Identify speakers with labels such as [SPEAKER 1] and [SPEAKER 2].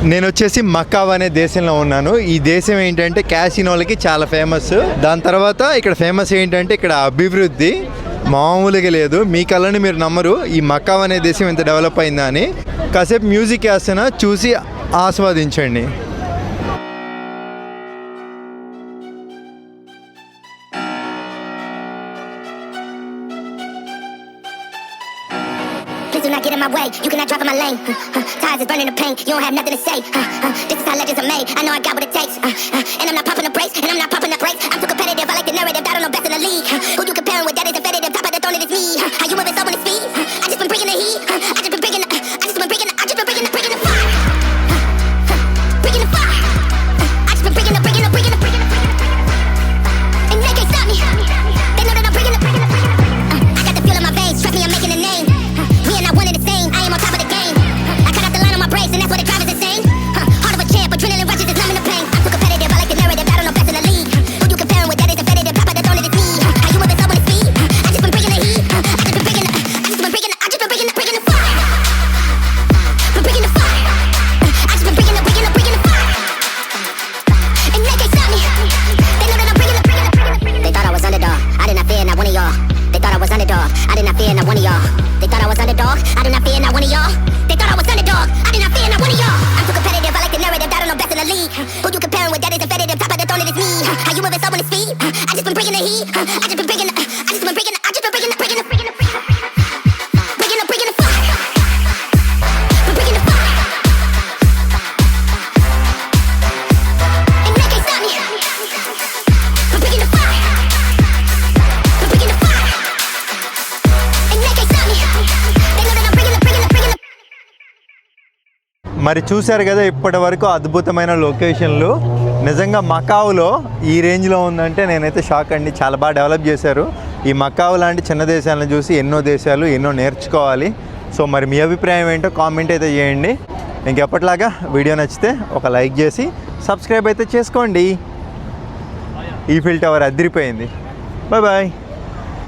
[SPEAKER 1] నేను వచ్చేసి మకావ్ అనే దేశంలో ఉన్నాను. ఈ దేశం ఏంటంటే క్యాసినోలకి చాలా ఫేమస్. దాని తర్వాత ఇక్కడ ఫేమస్ ఏంటంటే ఇక్కడ అభివృద్ధి మామూలుగా లేదు. మీ కళ్ళని మీరు నమ్మరు, ఈ మకావ్ అనే దేశం ఎంత డెవలప్ అయిందా అని. కాసేపు మ్యూజిక్ వేస్తున్నా, చూసి ఆస్వాదించండి.
[SPEAKER 2] Do not get in my way, you cannot drop in my lane. Tires is burning the pain, you don't have nothing to say. This is how legends are made, I know I got what it takes. And I'm not popping the brakes, and I'm not popping the brakes. I'm too competitive, I like the narrative, I don't know best in the league. Who you comparing with, that is definitive, top of the throne it is me. How you moving so when it's speed? I just been bringing the heat, I just been bringing the fire. Bringing the fire. I just been bringing the and they can't stop me. They know that I'm bringing the I got the fuel in my veins, trust me, I'm making a name. We are not one and the same, I am on top of the game. I cut out the line on my brakes and that's what the drive is insane. Heart of a champ, adrenaline rushes is numbing the pain. I'm too competitive, I like the narrative, I don't know best in the league. Who you comparing with, that is definitive, top of the throne it is me. How you moving so when it's speed? I just been bringing the heat, I just been bringing the fire. Been bringing the fire. I just been bringing the fire. And they can't stop me. They know that I'm bringing the They thought I was underdog, I did not fear not one of y'all. They thought I was underdog, I did not fear not one of y'all. They thought I was underdog, I did not fear not one of y'all. They thought I was underdog, I did not fear not one of y'all. I'm too competitive, I like the narrative, I don't know best in the league. Who you comparing with, that is definitive, top of the throne it is me. How you moving so when it's speed? I just been bringing the heat, I just been bringing the fire. Been bringing the fire. And they can't stop me. Been bringing the fire. And they can't stop me. They know that I'm bringing the
[SPEAKER 1] మరి చూశారు కదా ఇప్పటి వరకు అద్భుతమైన లొకేషన్లు. నిజంగా మకావ్లో ఈ రేంజ్లో ఉందంటే నేనైతే షాక్ అండి. చాలా బాగా డెవలప్ చేశారు. ఈ మకావ్ లాంటి చిన్న దేశాలను చూసి ఎన్నో దేశాలు ఎన్నో నేర్చుకోవాలి. సో మరి మీ అభిప్రాయం ఏంటో కామెంట్ అయితే చేయండి. ఇంకెప్పటిలాగా వీడియో నచ్చితే ఒక లైక్ చేసి సబ్స్క్రైబ్ అయితే చేసుకోండి. ఈఫిల్ టవర్ అదిరిపోయింది. Bye bye.